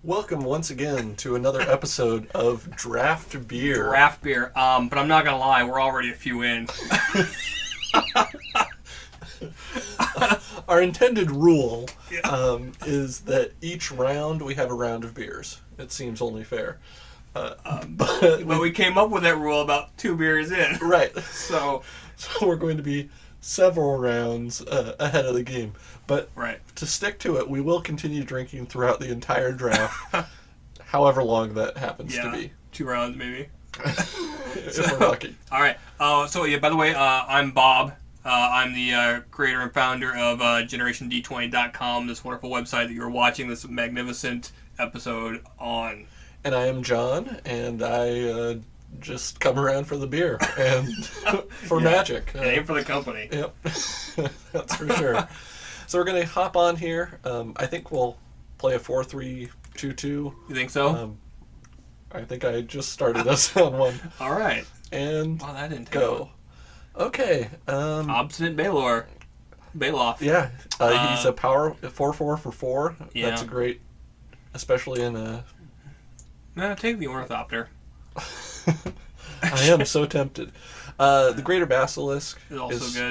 Welcome once again to another episode of Draft Beer. Draft beer. But I'm not gonna lie, we're already a few in. Our intended rule is that each round we have a round of beers. It seems only fair. But we came up with that rule about 2 beers in. Right. So we're going to be several rounds ahead of the game. But right. to stick to it, we will continue drinking throughout the entire draft, however long that happens to be. 2 rounds maybe. If we're lucky. All right. By the way, I'm Bob. I'm the creator and founder of GenerationD20.com, this wonderful website that you're watching this magnificent episode on. And I am John, and I just come around for the beer and for magic. And aim for the company. Yep, that's for sure. So we're going to hop on here. I think we'll play a 4-3-2-2. You think so? I think I just started us on one. All right. And that didn't go. Okay. Obstinate Bailoff. Yeah. He's a power 4/4 for 4. Yeah. That's a great, especially in a... No, take the Ornithopter. I am so tempted. The Greater Basilisk is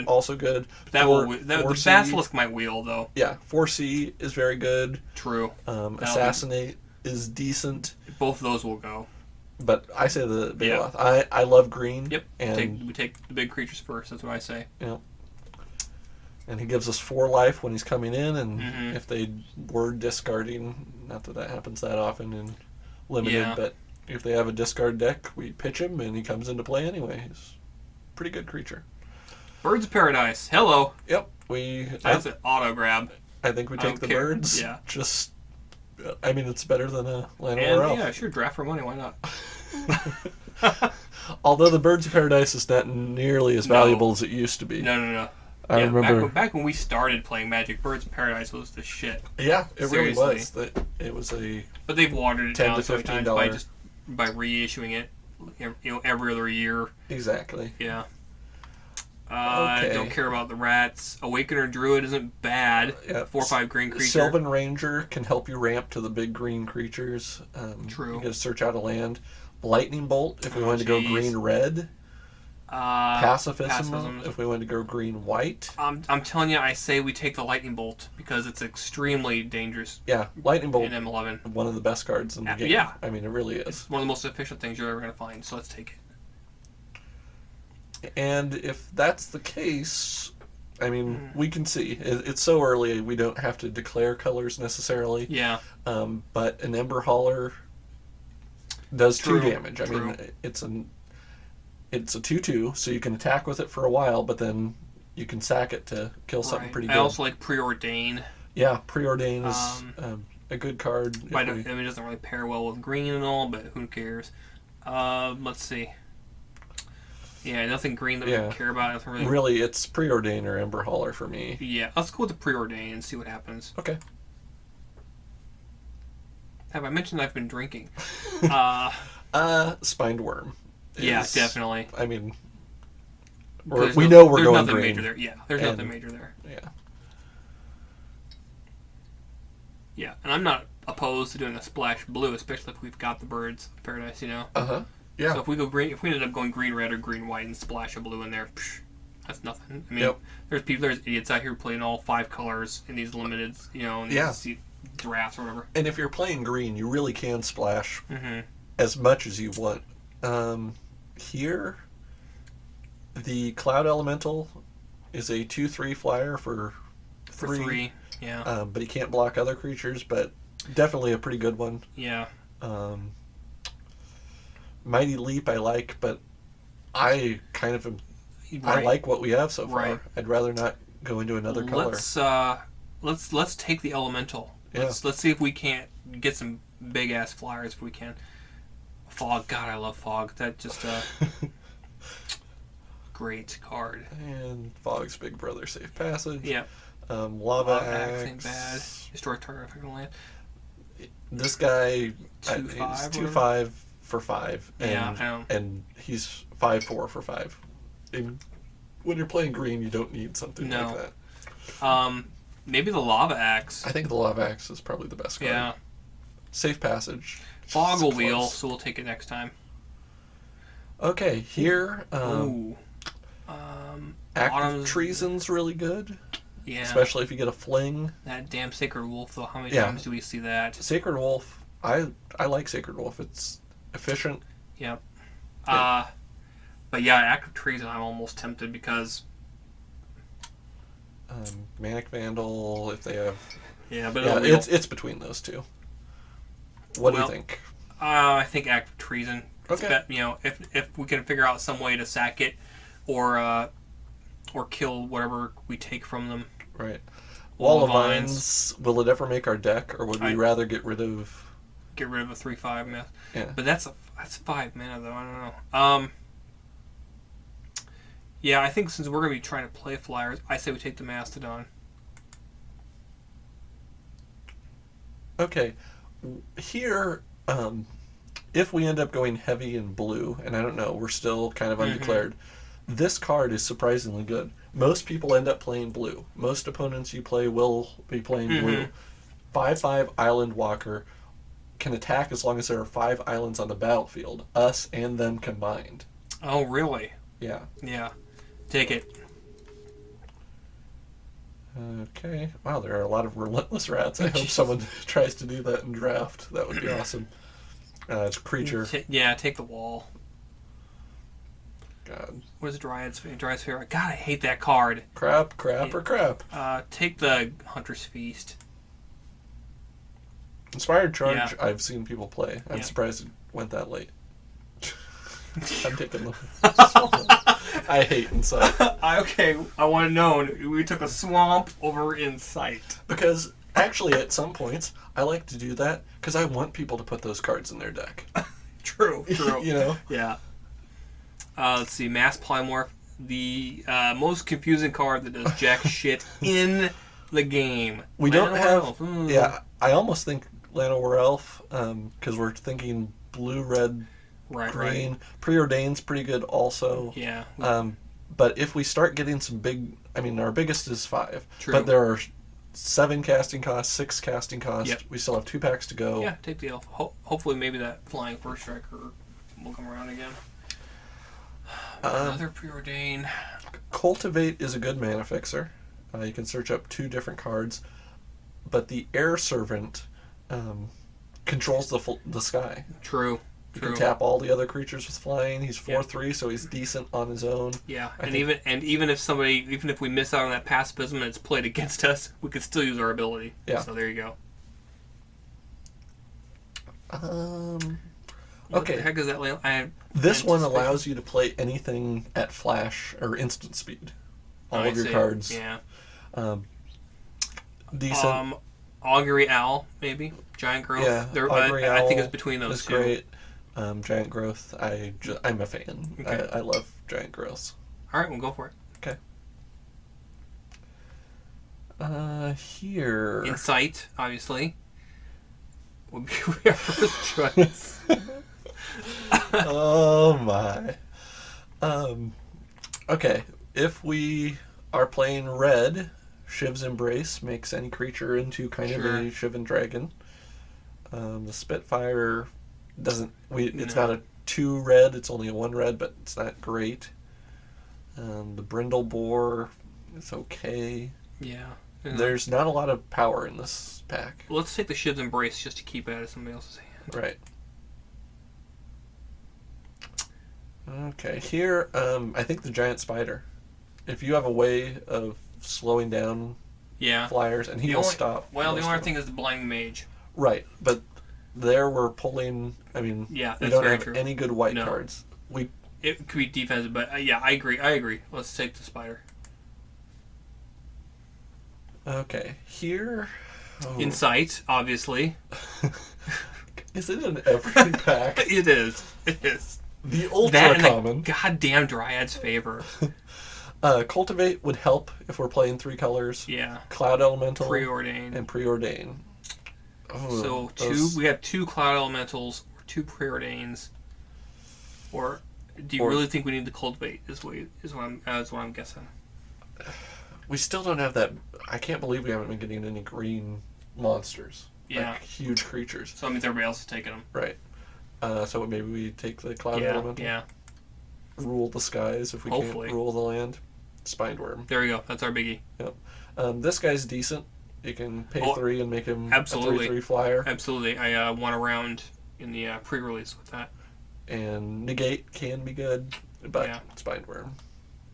also good. The Basilisk might wheel, though. Yeah, 4C is very good. True. Assassinate is decent. Both of those will go. But I say the Bailoff. I love green. Yep. And we take the big creatures first. That's what I say. Yep. And he gives us 4 life when he's coming in, and if they were discarding, not that that happens that often in limited, but if they have a discard deck, we pitch him and he comes into play anyway. He's a pretty good creature. Birds of Paradise. Hello. Yep. That's an auto grab. I think we take the birds. Yeah. Just, I mean, it's better than a land or elf. Yeah, sure. Draft for money. Why not? Although the Birds of Paradise is not nearly as valuable as it used to be. No. I remember back when we started playing Magic, Birds of Paradise was the shit. Yeah, it Seriously. really was. It was a But they've watered it down to $15 by reissuing it, every other year. Exactly. Yeah. I don't care about the rats. Awakener Druid isn't bad. Yeah. 4/5 green creature. Sylvan Ranger can help you ramp to the big green creatures. True. You got to search out a land. Lightning Bolt if we wanted to go green-red. Pacifism if we wanted to go green-white. I'm telling you, I say we take the Lightning Bolt because it's extremely dangerous. Yeah, Lightning Bolt in M11. One of the best cards in the game. Yeah. I mean, it really is. It's one of the most efficient things you're ever going to find, so let's take it. And if that's the case, I mean, we can see. It's so early, we don't have to declare colors necessarily. Yeah. But an Ember Hauler does 2 damage. I True. mean, it's a 2/2, so you can attack with it for a while, but then you can sack it to kill something pretty good. I also like Preordain. Yeah, Preordain is a good card. I mean, it doesn't really pair well with green and all, but who cares? Let's see. Yeah, nothing green that we care about. Really, it's Preordain or Ember Hauler for me. Yeah, let's go with the Preordain and see what happens. Okay. Have I mentioned I've been drinking? Spined Worm. Yeah, definitely. I mean, we know we're going green. There's nothing major there. Yeah, there's nothing major there. Yeah. Yeah, and I'm not opposed to doing a splash blue, especially if we've got the Birds of Paradise, you know. Yeah. So if we go green, if we ended up going green-red or green-white and splash a blue in there, that's nothing. I mean, there's idiots out here playing all 5 colors in these limited, you know, in these drafts or whatever. And if you're playing green, you really can splash as much as you want. Here, the Cloud Elemental is a 2/3 flyer for 3. For 3, yeah. But he can't block other creatures, but definitely a pretty good one. Yeah. Mighty Leap I like, but I kind of I like what we have so far. Right. I'd rather not go into another color. Let's take the Elemental. Let's see if we can't get some big ass flyers if we can. Fog, God, I love Fog. That just great card. And Fog's Big Brother Safe Passage. Yeah. Lava Axe ain't bad. Destroy target effect on land. This guy 2/5 he's 2/5 for 5. And, yeah, I know. And he's 5/4 for 5. And when you're playing green, you don't need something like that. Maybe the Lava Axe. I think the Lava Axe is probably the best card. Yeah. safe passage. Boggle Wheel, so we'll take it next time. Okay, here. Act of Treason's really good. Yeah. Especially if you get a fling. That damn Sacred Wolf, though. How many times do we see that? Sacred Wolf. I like Sacred Wolf. It's efficient. Yep. But yeah, Act of Treason, I'm almost tempted because... Manic Vandal, if they have... Yeah, but it's between those two. What do you think? I think Act of Treason. Okay. If we can figure out some way to sack it, or kill whatever we take from them. Right. Wall of Vines. Will it ever make our deck, or would we rather get rid of? Get rid of a 3/5 myth. Yeah. But that's 5 mana though. I don't know. Yeah, I think since we're gonna be trying to play flyers, I say we take the Mastodon. Okay. Here, if we end up going heavy in blue, and I don't know, we're still kind of undeclared. This card is surprisingly good. Most people end up playing blue. Most opponents you play will be playing blue. 5/5 Island Walker can attack as long as there are 5 islands on the battlefield, us and them combined. Oh, really? Yeah. Yeah. Take it. Okay. Wow, there are a lot of relentless rats. I hope someone tries to do that in draft. That would be awesome. It's a creature. Take the wall. God. What is Dryad's favorite? God, I hate that card. Crap. Take the Hunter's Feast. Inspired Charge, I've seen people play. I'm surprised it went that late. I'm taking the... I hate Insight. I want to know. We took a swamp over Insight. Because, actually, at some points, I like to do that because I want people to put those cards in their deck. True. You know? Yeah. Let's see. Mass Polymorph. The most confusing card that does jack shit in the game. We don't have... Yeah, I almost think Llanowar Elf, because we're thinking blue, red... green. Right. Preordained's pretty good also. Yeah. But if we start getting some big... I mean, our biggest is 5. True. But there are 7 casting costs, 6 casting costs. Yep. We still have 2 packs to go. Yeah, take the elf. Hopefully maybe that flying first striker will come around again. Another Preordain. Cultivate is a good mana fixer. You can search up 2 different cards. But the Air Servant controls the sky. True. You can tap all the other creatures with flying. He's 4/3, so he's decent on his own. Yeah, even if we miss out on that pacifism and it's played against us, we could still use our ability. Yeah. So there you go. Okay. What the heck is that land? This one allows you to play anything at flash or instant speed. All of your cards. Yeah. Decent. Augury Owl, maybe. Giant Growth. Yeah, Augury Owl I think it's between those two. Great. Giant Growth, I'm a fan. Okay. I love Giant Growths. All right, we'll go for it. Okay. Here. Insight, obviously, would be our first choice. Oh my. Okay, if we are playing red, Shiv's Embrace makes any creature into kind of a Shivan Dragon. The Spitfire doesn't... It's not a 2 red, it's only a 1 red, but it's not great. The Brindle Boar is okay. Yeah. There's not a lot of power in this pack. Let's take the Shiv's Embrace just to keep it out of somebody else's hand. Right. Okay, here, I think the Giant Spider. If you have a way of slowing down flyers, and he will stop. Well, the only thing is the Blind Mage. Right, but there we're pulling... I mean, we don't have any good white cards. It could be defensive, but I agree. Let's take the Spider. Okay, here... Oh. Insight, obviously. Is it in every pack? It is. The ultra common. Goddamn Dryad's favor. Cultivate would help if we're playing 3 colors. Yeah. Cloud Elemental. Preordain. And Preordain. Oh, so we have 2 Cloud Elementals or 2 Preordains. Or do you really think we need to Cultivate? Is what I'm guessing. We still don't have that. I can't believe we haven't been getting any green monsters. Yeah. Like huge creatures. So that means everybody else is taking them. Right. So maybe we take the Cloud Elemental. Yeah. Rule the skies if we Hopefully. can't rule the land. Spinedworm. There we go. That's our biggie. Yep. This guy's decent. You can pay 3 and make him absolutely. a 3/3 flyer. Absolutely. I won a round in the pre-release with that. And negate can be good, but Spinedworm.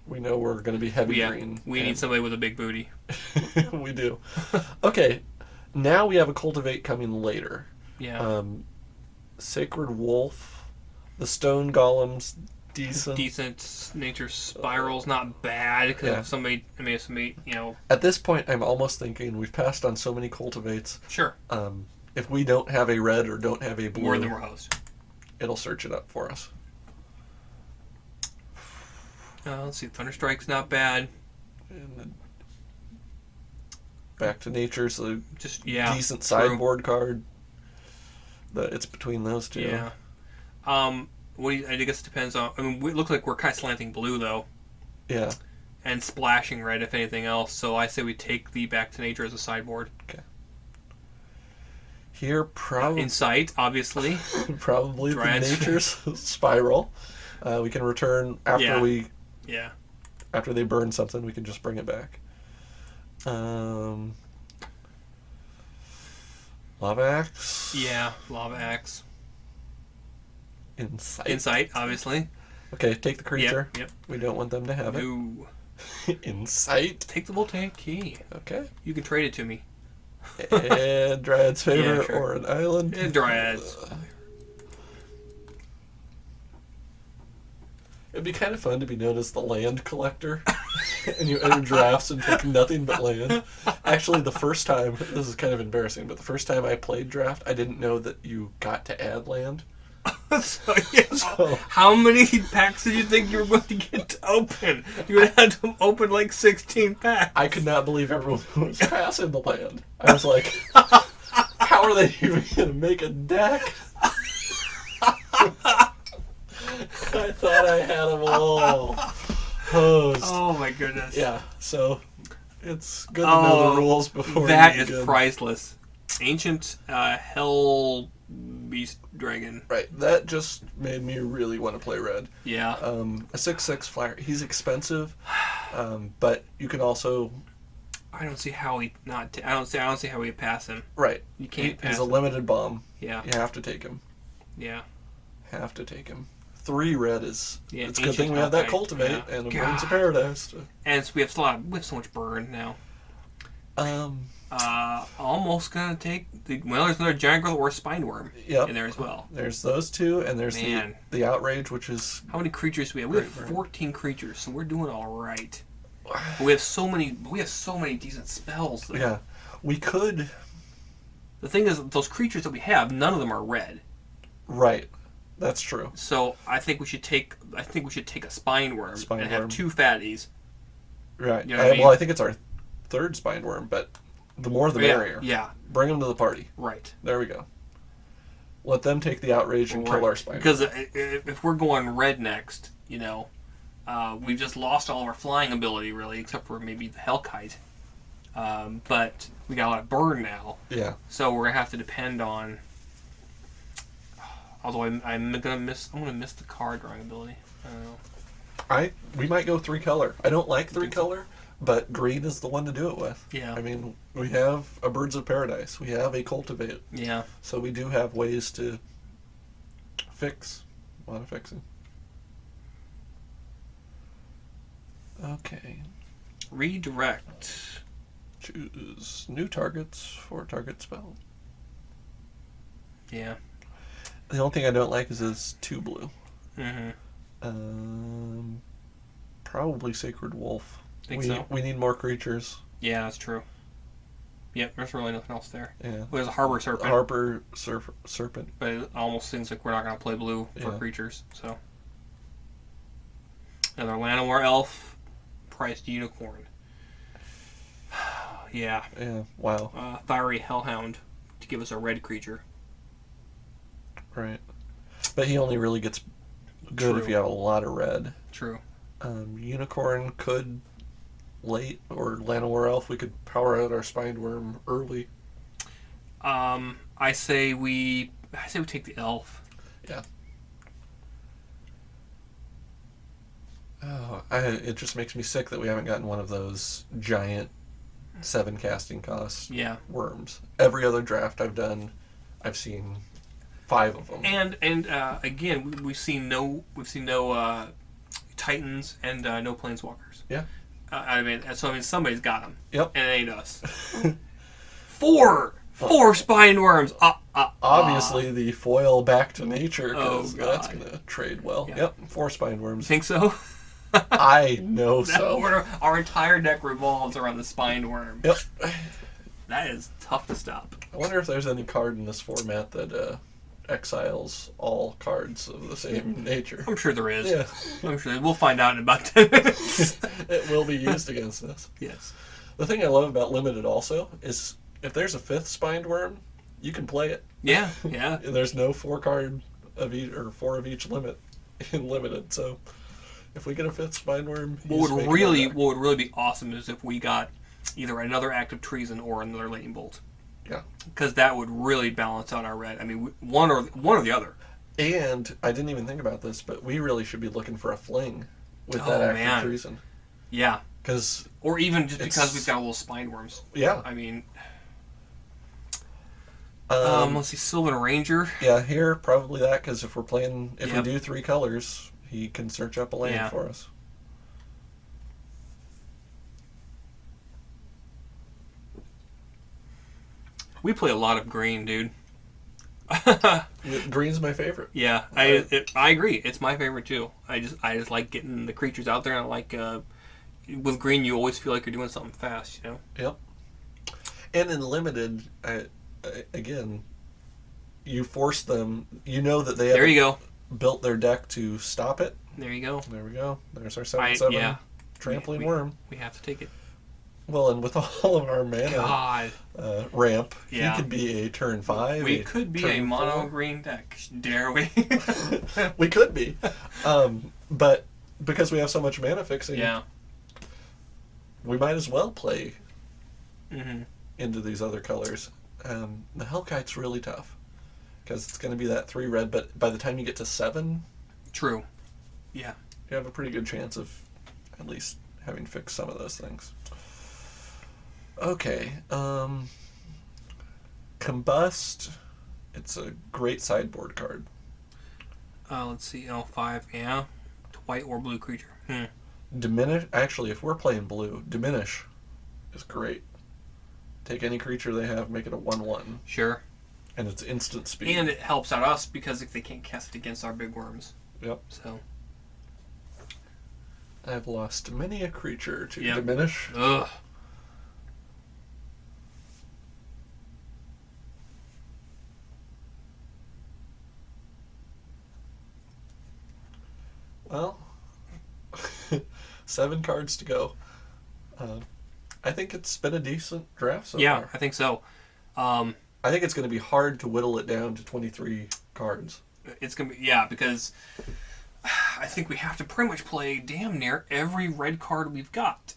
We know we're going to be heavy green. We need somebody with a big booty. We do. Okay, now we have a Cultivate coming later. Yeah. Sacred Wolf, the Stone Golem's decent. Decent. Nature Spiral's not bad because if somebody, At this point, I'm almost thinking we've passed on so many Cultivates. Sure. If we don't have a red or don't have a blue, more than we're host, it'll search it up for us. Let's see. Thunderstrike's not bad. And Back to Nature's a decent sideboard card. It's between those two. Yeah. I guess it depends on. I mean, it looks like we're kind of slanting blue though. Yeah. And splashing red, if anything else. So I say we take the Back to Nature as a sideboard. Okay. Here, probably Insight, obviously. Probably the Nature's Spiral. We can return after after they burn something. We can just bring it back. Lava Axe. Yeah, Lava Axe. Insight, obviously. Okay, take the creature. Yep. We don't want them to have it. Insight. Take the Voltaic Key. Okay. You can trade it to me. And Dryad's Favor or an island. And Dryads. It'd be kind of fun to be known as the land collector. And you enter drafts and take nothing but land. Actually, the first time, this is kind of embarrassing, but the first time I played draft, I didn't know that you got to add land. So, how many packs did you think you were going to get to open? You would have to open like 16 packs. I could not believe everyone was passing the land. I was like, how are they even going to make a deck? I thought I had them all posed. Oh my goodness. Yeah, so it's good to know the rules before that you is begin. priceless. Ancient Hell Beast Dragon. Right, that just made me really want to play red. Yeah. A 6/6 flyer. He's expensive, but you can also. I don't see how he not. I don't see how we pass him. Right. You can't pass He's him. a limited bomb. Yeah. You have to take him. Yeah. Have to take him. 3 red is. Yeah, It's a good thing we have that Cultivate and a Burns of Paradise. And so we have so much burn now. Almost gonna take there's another Giant Growth or a Spineworm in there as well. There's those two, and there's the Outrage, which is how many creatures do we have? We have 14 creatures, so we're doing all right. But we have so many decent spells. Though. Yeah, we could. The thing is, those creatures that we have, none of them are red. Right, that's true. So I think we should take a Spineworm and have 2 fatties. Right. You know what I mean? Well, I think it's our 3rd Spineworm, but the more the merrier. Yeah. Bring them to the party. Right. There we go. Let them take the Outrage and kill our Spineworm. Because if we're going red next, we've just lost all of our flying ability, really, except for maybe the Hellkite. But we got a lot of burn now. Yeah. So we're gonna have to depend on. Although I'm gonna miss the card drawing ability. I don't know. We might go 3 color. I don't like 3 color, but green is the one to do it with. Yeah. I mean, we have a Birds of Paradise. We have a Cultivate. Yeah. So we do have ways to fix a lot of fixing. Okay. Redirect. Choose new targets for target spell. Yeah. The only thing I don't like is it's 2 blue. Mm-hmm. Probably Sacred Wolf. Think so? We need more creatures. Yeah, that's true. Yep, there's really nothing else there. Yeah. Well, there's a Harbor Serpent. Serpent. But it almost seems like we're not going to play blue for creatures, so. Another Llanowar Elf, priced Unicorn. Yeah. Yeah, wow. Fiery Hellhound to give us a red creature. Right. But he only really gets good if you have a lot of red. True. Unicorn could late, or Llanowar Elf, we could power out our Spineworm early. I say we take the elf. Yeah. Oh, it just makes me sick that we haven't gotten one of those giant 7 casting cost worms. Every other draft I've done, I've seen 5 of them. And again, we've seen no Titans and no Planeswalkers. Yeah. I mean, somebody's got them. Yep. And it ain't us. 4 spine worms. Obviously, the foil back to nature, because God. that's going to trade well. Yeah. Yep, 4 spine worms. Think so? I know so. Our entire deck revolves around the spine worm. Yep. That is tough to stop. I wonder if there's any card in this format that exiles all cards of the same nature. I'm sure there is. Yeah. I'm sure. We'll find out in about 10 minutes. It will be used against us. Yes. The thing I love about Limited also is if there's a 5th spined worm, you can play it. Yeah. There's no 4 card of each, or 4 of each limit in Limited, so if we get a 5th spine worm, what would really be awesome is if we got either another Act of Treason or another Lightning Bolt. Yeah, because that would really balance out our red. I mean, one or the other. And I didn't even think about this, but we really should be looking for a fling with that Act of Treason. Yeah, or even just because we've got little spine worms. Yeah, I mean, let's see, Sylvan Ranger. Yeah, here probably that, because if we do 3 colors. He can search up a land for us. We play a lot of green, dude. Green's my favorite. Yeah, I agree. It's my favorite too. I just like getting the creatures out there. And I like with green, you always feel like you're doing something fast. You know. Yep. And in Limited, again, you force them. You know that they have. There you go. Built their deck to stop it. There you go. There we go. There's our 7/7 trampling worm. We have to take it. Well, and with all of our mana ramp, he could be a turn 5. We could be a mono green deck. Dare we? We could be, but because we have so much mana fixing, we might as well play into these other colors. The Hellkite's really tough. Because it's going to be that 3 red, but by the time you get to 7... True. Yeah. You have a pretty good chance of at least having fixed some of those things. Okay. Combust. It's a great sideboard card. Let's see. L5, yeah. White or blue creature. Diminish. Actually, if we're playing blue, Diminish is great. Take any creature they have, make it a 1/1. Sure. And it's instant speed. And it helps out us because if they can't cast it against our big worms. Yep. So. I've lost many a creature to Diminish. Ugh. Well, 7 cards to go. I think it's been a decent draft so far. I think so. I think it's going to be hard to whittle it down to 23 cards. It's going to be, because I think we have to pretty much play damn near every red card we've got,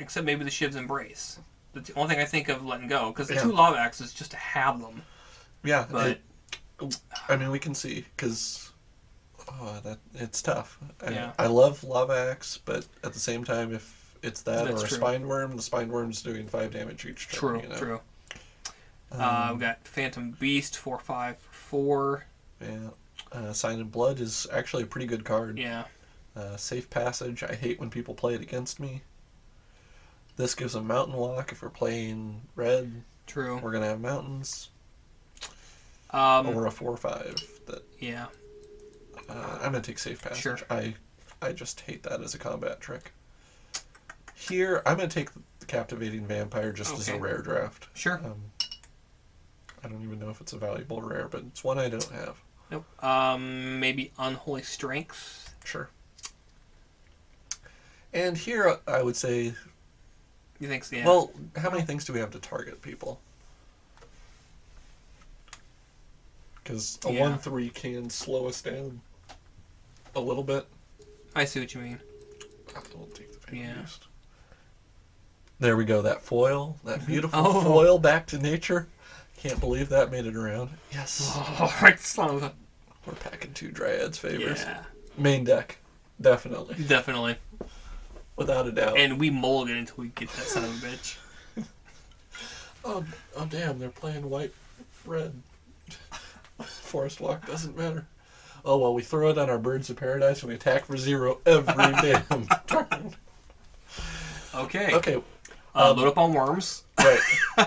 except maybe the Shiv's Embrace. That's the only thing I think of letting go, because the 2 Lava Axes just to have them. Yeah, but I mean, we can see, because it's tough. I love Lava Axe, but at the same time, if it's that or a Spine Worm, the Spine Worm's doing 5 damage each turn. True. We've got Phantom Beast, 4/5 for 4. Yeah. Sign in Blood is actually a pretty good card. Yeah. Safe Passage. I hate when people play it against me. This gives a Mountain Walk if we're playing red. True. We're going to have mountains. Or a 4/5. Yeah. I'm going to take Safe Passage. Sure. I just hate that as a combat trick. Here, I'm going to take the Captivating Vampire just as a rare draft. Sure. I don't even know if it's a valuable rare, but it's one I don't have. Nope. Maybe Unholy Strength. Sure. And here, I would say... You think so? Yeah. Well, how many things do we have to target people? Because a 1/3 can slow us down a little bit. I see what you mean. I'll take the Beast. There we go. That foil, that beautiful Oh. foil back to nature. Can't believe that made it around. Yes. Oh, right, son of a... We're packing 2 Dryads favors. Yeah. Main deck. Definitely. Definitely. Without a doubt. And we mulligan until we get that son of a bitch. Oh damn, they're playing white-red. Forest Walk doesn't matter. Oh, well, we throw it on our Birds of Paradise and we attack for 0 every damn turn. Okay. Okay. Load up on worms. Right.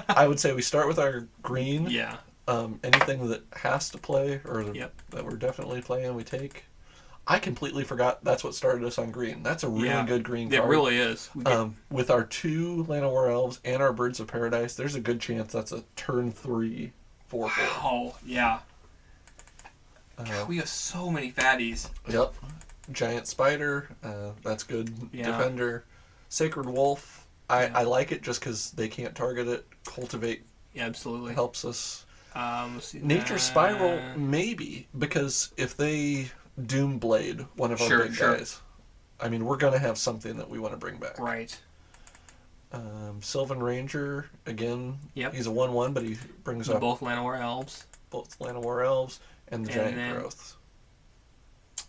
I would say we start with our green. Yeah. Anything that has to play or Yep. that we're definitely playing, we take. I completely forgot that's what started us on green. That's a really good green card. It really is. With our 2 Llanowar Elves and our Birds of Paradise, there's a good chance that's a turn 3 4/4. Wow. Yeah. God, we have so many fatties. Yep. Giant Spider, that's good. Yeah. Defender. Sacred Wolf, I like it just because they can't target it. Cultivate absolutely helps us. Let's see Nature Spiral, maybe, because if they Doom Blade one of our big guys, I mean, we're going to have something that we want to bring back. Right. Sylvan Ranger, again, yep. He's a 1/1, but he brings up both Llanowar Elves. Both Llanowar Elves and the Giant Growth.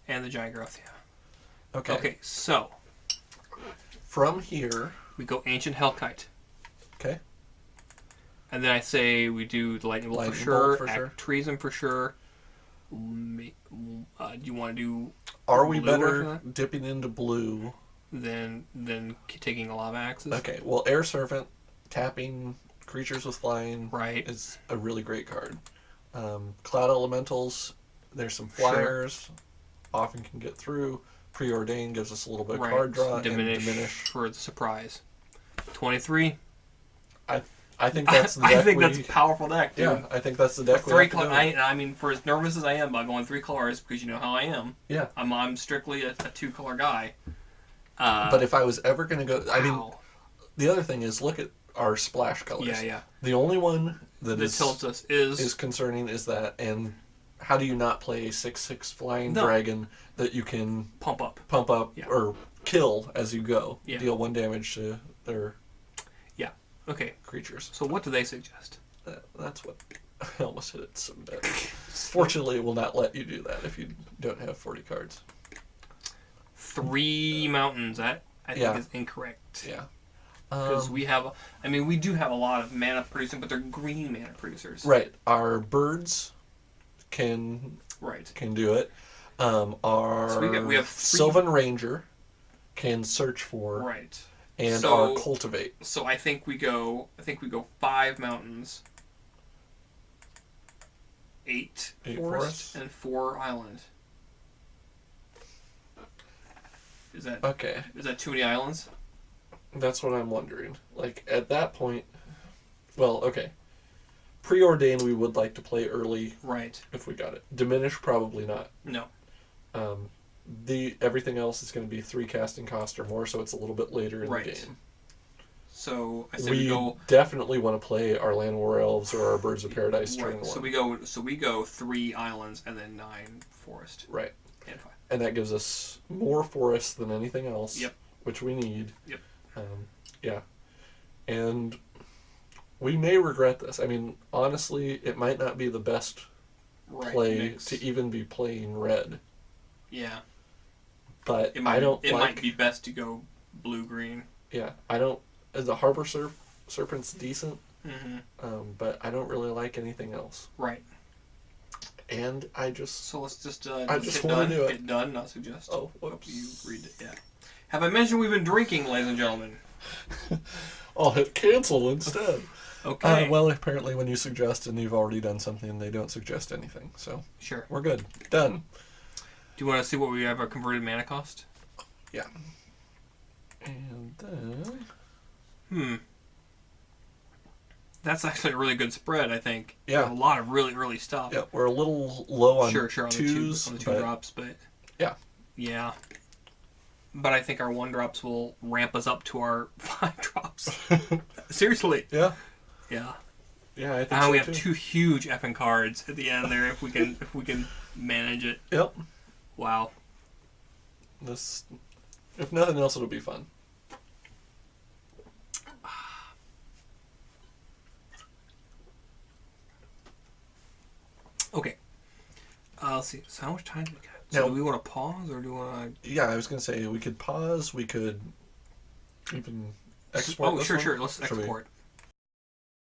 And the Giant Growth, yeah. Okay. Okay, so from here we go Ancient Hellkite. Okay. And then I say we do the Lightning Bolt for sure. Treason for sure. Do you want to do? Are we better dipping into blue than taking a Lava Axis? Okay. Well, Air Servant, tapping creatures with flying, is a really great card. Cloud Elementals, there's some flyers, often can get through. Preordain gives us a little bit of card draw. Diminish for the surprise. 23. I think that's the deck. I think that's a powerful deck, dude. Yeah, I think that's the deck. I mean, for as nervous as I am about going 3 colors, because you know how I am. Yeah. I'm strictly a 2-color guy. But if I was ever going to go, I mean, the other thing is look at our splash colors. Yeah, yeah. The only one that tilts us is concerning is that, and how do you not play a 6/6 flying dragon that you can pump up or kill as you go? Yeah. Deal 1 damage to their creatures. So what do they suggest? That's what I almost hit it some bit. Fortunately, it will not let you do that if you don't have 40 cards. 3 mountains. That I think is incorrect. Yeah. Because we do have a lot of mana producing, but they're green mana producers. Right. Our birds can do it. We have Sylvan Ranger can search for and our cultivate. So I think we go 5 mountains, 8 forest, and 4 island. Is that okay? Is that too many islands? That's what I'm wondering. Like, at that point, well, okay. Preordain we would like to play early. Right. If we got it. Diminish, probably not. No. Everything else is going to be 3 casting cost or more, so it's a little bit later in the game. So I say we definitely want to play our Llanowar Elves or our Birds of Paradise turn 1. So we go 3 islands and then 9 forest. Right. And 5. And that gives us more forest than anything else. Yep. Which we need. Yep. Yeah. And we may regret this. I mean, honestly, it might not be the best play to even be playing red. Yeah. But it might be best to go blue-green. Yeah. The Harbor Serpent's decent. Mm-hmm. But I don't really like anything else. Right. And I just... So let's just... I just want to do it. Hit done, not suggest. Oh, whoops. You read it, yeah. Have I mentioned we've been drinking, ladies and gentlemen? I'll hit cancel instead. Okay. Well, apparently when you suggest and you've already done something, they don't suggest anything. So sure, we're good. Done. Do you want to see what we have our converted mana cost? Yeah. And then... That's actually a really good spread, I think. Yeah. A lot of really early stuff. Yeah, we're a little low on on twos. On the 2 drops, but... Yeah. Yeah. But I think our 1 drops will ramp us up to our 5 drops. Seriously. Yeah. Yeah. Yeah, I think so we have 2 huge effing cards at the end there if we can manage it. Yep. Wow. This, if nothing else, it'll be fun. Okay. Let's see. So how much time do we got? So now, do we want to pause or do we want to? Yeah, I was going to say we could pause. We could even export. Oh, sure. Let's export.